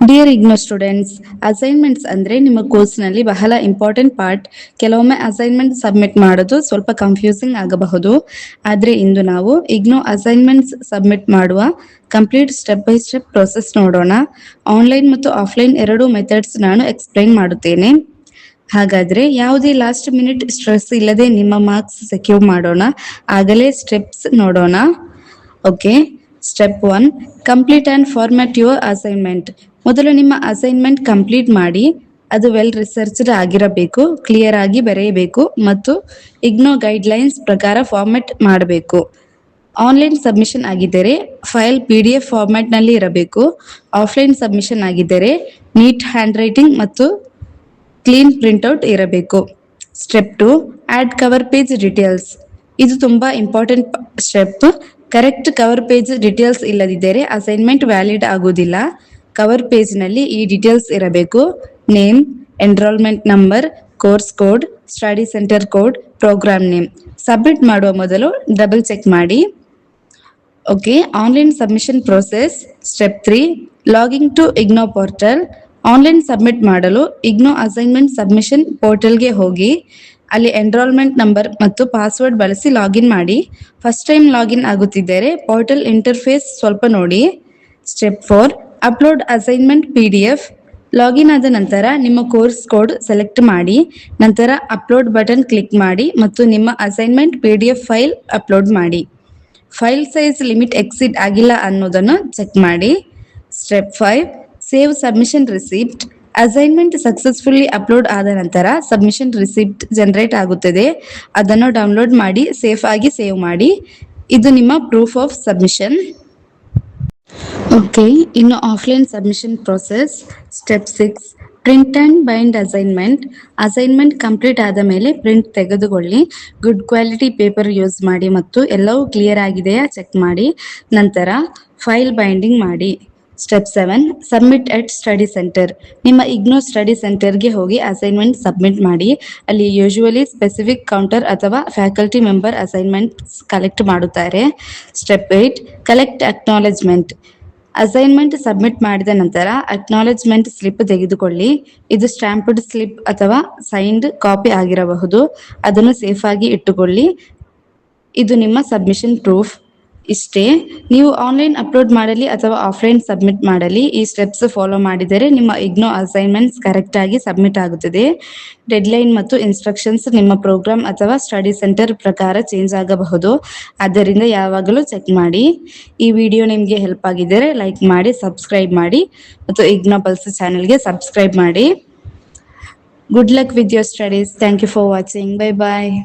Dear IGNOU students, assignments ಅಂದ್ರೆ ನಿಮ್ಮ ಕೋರ್ಸ್ನಲ್ಲಿ ಬಹಳ ಇಂಪಾರ್ಟೆಂಟ್ ಪಾರ್ಟ್. ಕೆಲವೊಮ್ಮೆ ಅಸೈನ್ಮೆಂಟ್ ಸಬ್ಮಿಟ್ ಮಾಡೋದು ಸ್ವಲ್ಪ ಕನ್ಫ್ಯೂಸಿಂಗ್ ಆಗಬಹುದು. ಆದ್ರೆ ಇಂದು ನಾವು ಇಗ್ನೋ ಅಸೈನ್ಮೆಂಟ್ಸ್ ಸಬ್ಮಿಟ್ ಮಾಡುವ complete step by step process ನೋಡೋಣ. ಆನ್ಲೈನ್ ಮತ್ತು ಆಫ್ಲೈನ್ ಎರಡೂ ಮೆಥಡ್ಸ್ ನಾನು ಎಕ್ಸ್ಪ್ಲೈನ್ ಮಾಡುತ್ತೇನೆ. ಹಾಗಾದ್ರೆ ಯಾವುದೇ ಲಾಸ್ಟ್ ಮಿನಿಟ್ ಸ್ಟ್ರೆಸ್ ಇಲ್ಲದೆ ನಿಮ್ಮ ಮಾರ್ಕ್ಸ್ ಸೆಕ್ಯೂರ್ ಮಾಡೋಣ. ಆಗಲೇ ಸ್ಟೆಪ್ಸ್ ನೋಡೋಣ. Okay, step 1, complete and format your assignment. ಮೊದಲು ನಿಮ್ಮ ಅಸೈನ್ಮೆಂಟ್ ಕಂಪ್ಲೀಟ್ ಮಾಡಿ. ಅದು ವೆಲ್ ರಿಸರ್ಚ್ಡ್ ಆಗಿರಬೇಕು, ಕ್ಲಿಯರ್ ಆಗಿ ಬರೆಯಬೇಕು ಮತ್ತು ಇಗ್ನೋ ಗೈಡ್ಲೈನ್ಸ್ ಪ್ರಕಾರ ಫಾರ್ಮ್ಯಾಟ್ ಮಾಡಬೇಕು. ಆನ್ಲೈನ್ ಸಬ್ಮಿಷನ್ ಆಗಿದ್ದರೆ ಫೈಲ್ PDF ಫಾರ್ಮ್ಯಾಟ್ನಲ್ಲಿ ಇರಬೇಕು. ಆಫ್ಲೈನ್ ಸಬ್ಮಿಷನ್ ಆಗಿದ್ದರೆ ನೀಟ್ ಹ್ಯಾಂಡ್ ರೈಟಿಂಗ್ ಮತ್ತು ಕ್ಲೀನ್ ಪ್ರಿಂಟ್ಔಟ್ ಇರಬೇಕು. Step 2, add cover page details. ಇದು ತುಂಬಾ important step. Correct cover page details ಇಲ್ಲದಿದ್ದರೆ ಅಸೈನ್ಮೆಂಟ್ ವ್ಯಾಲಿಡ್ ಆಗುವುದಿಲ್ಲ. ಕವರ್ ಪೇಜ್ನಲ್ಲಿ ಈ ಡೀಟೇಲ್ಸ್ ಇರಬೇಕು: name, enrolment number, course code, study centre code, programme name. Submit ಮಾಡುವ ಮೊದಲು ಡಬಲ್ ಚೆಕ್ ಮಾಡಿ. Okay, online submission process. Step 3, logging to IGNOU portal. Online submit ಮಾಡಲು IGNOU assignment submission ಪೋರ್ಟಲ್ಗೆ ಹೋಗಿ ಅಲ್ಲಿ ಎನ್ರೋಲ್ಮೆಂಟ್ ನಂಬರ್ ಮತ್ತು ಪಾಸ್ವರ್ಡ್ ಬಳಸಿ ಲಾಗಿನ್ ಮಾಡಿ. ಫಸ್ಟ್ ಟೈಮ್ ಲಾಗಿನ್ ಆಗುತ್ತಿದ್ದರೆ ಪೋರ್ಟಲ್ ಇಂಟರ್ಫೇಸ್ ಸ್ವಲ್ಪ ನೋಡಿ. Step 4, upload assignment PDF. ಲಾಗಿನ್ ಆದ ನಂತರ ನಿಮ್ಮ ಕೋರ್ಸ್ ಕೋಡ್ ಸೆಲೆಕ್ಟ್ ಮಾಡಿ. ನಂತರ ಅಪ್ಲೋಡ್ ಬಟನ್ ಕ್ಲಿಕ್ ಮಾಡಿ ಮತ್ತು ನಿಮ್ಮ ಅಸೈನ್ಮೆಂಟ್ PDF ಫೈಲ್ ಅಪ್ಲೋಡ್ ಮಾಡಿ. ಫೈಲ್ ಸೈಜ್ ಲಿಮಿಟ್ ಎಕ್ಸಿಡ್ ಆಗಿಲ್ಲ ಅನ್ನೋದನ್ನು ಚೆಕ್ ಮಾಡಿ. Step 5, save submission receipt. Assignment successfully upload ಆದ ನಂತರ ಸಬ್ಮಿಷನ್ ರಿಸಿಪ್ಟ್ ಜನರೇಟ್ ಆಗುತ್ತದೆ. ಅದನ್ನು ಡೌನ್ಲೋಡ್ ಮಾಡಿ ಸೇಫ್ ಆಗಿ ಸೇವ್ ಮಾಡಿ. ಇದು ನಿಮ್ಮ ಪ್ರೂಫ್ ಆಫ್ ಸಬ್ಮಿಷನ್. ಓಕೆ, ಇನ್ನು offline submission process. Step 6, print and bind assignment. Assignment complete ಆದ ಮೇಲೆ ಪ್ರಿಂಟ್ ತೆಗೆದುಕೊಳ್ಳಿ. ಗುಡ್ ಕ್ವಾಲಿಟಿ ಪೇಪರ್ ಯೂಸ್ ಮಾಡಿ ಮತ್ತು ಎಲ್ಲವೂ ಕ್ಲಿಯರ್ ಆಗಿದೆಯಾ ಚೆಕ್ ಮಾಡಿ. ನಂತರ ಫೈಲ್ ಬೈಂಡಿಂಗ್ ಮಾಡಿ. ಸ್ಟೆಪ್ 7, ಸಬ್ಮಿಟ್ ಎಟ್ ಸ್ಟಡಿ ಸೆಂಟರ್. ನಿಮ್ಮ ಇಗ್ನೋ ಸ್ಟಡಿ ಸೆಂಟರ್ಗೆ ಹೋಗಿ ಅಸೈನ್ಮೆಂಟ್ ಸಬ್ಮಿಟ್ ಮಾಡಿ. ಅಲ್ಲಿ ಯೂಶುವಲಿ ಸ್ಪೆಸಿಫಿಕ್ ಕೌಂಟರ್ ಅಥವಾ ಫ್ಯಾಕಲ್ಟಿ ಮೆಂಬರ್ ಅಸೈನ್ಮೆಂಟ್ಸ್ ಕಲೆಕ್ಟ್ ಮಾಡುತ್ತಾರೆ. Step 8, collect acknowledgement. Assignment submit ಮಾಡಿದ ನಂತರ ಅಕ್ನಾಲೆಜ್ಮೆಂಟ್ ಸ್ಲಿಪ್ ತೆಗೆದುಕೊಳ್ಳಿ. ಇದು ಸ್ಟ್ಯಾಂಪ್ಡ್ ಸ್ಲಿಪ್ ಅಥವಾ ಸೈನ್ಡ್ ಕಾಪಿ ಆಗಿರಬಹುದು. ಅದನ್ನು ಸೇಫ್ ಆಗಿ ಇಟ್ಟುಕೊಳ್ಳಿ. ಇದು ನಿಮ್ಮ ಸಬ್ಮಿಷನ್ ಪ್ರೂಫ್. ಇಷ್ಟೇ. ನೀವು ಆನ್ಲೈನ್ ಅಪ್ಲೋಡ್ ಮಾಡಲಿ ಅಥವಾ ಆಫ್ಲೈನ್ ಸಬ್ಮಿಟ್ ಮಾಡಲಿ, ಈ ಸ್ಟೆಪ್ಸ್ ಫಾಲೋ ಮಾಡಿದರೆ ನಿಮ್ಮ ಇಗ್ನೋ ಅಸೈನ್ಮೆಂಟ್ಸ್ ಕರೆಕ್ಟ್ ಆಗಿ ಸಬ್ಮಿಟ್ ಆಗುತ್ತದೆ. ಡೆಡ್ಲೈನ್ ಮತ್ತು ಇನ್ಸ್ಟ್ರಕ್ಷನ್ಸ್ ನಿಮ್ಮ ಪ್ರೋಗ್ರಾಮ್ ಅಥವಾ ಸ್ಟಡಿ ಸೆಂಟರ್ ಪ್ರಕಾರ ಚೇಂಜ್ ಆಗಬಹುದು. ಆದ್ದರಿಂದ ಯಾವಾಗಲೂ ಚೆಕ್ ಮಾಡಿ. ಈ ವಿಡಿಯೋ ನಿಮಗೆ ಹೆಲ್ಪ್ ಆಗಿದ್ದರೆ ಲೈಕ್ ಮಾಡಿ, ಸಬ್ಸ್ಕ್ರೈಬ್ ಮಾಡಿ ಮತ್ತು ಇಗ್ನೋ ಪಲ್ಸ್ ಚಾನೆಲ್ಗೆ ಸಬ್ಸ್ಕ್ರೈಬ್ ಮಾಡಿ. Good luck with your studies. Thank you for watching. Bye bye.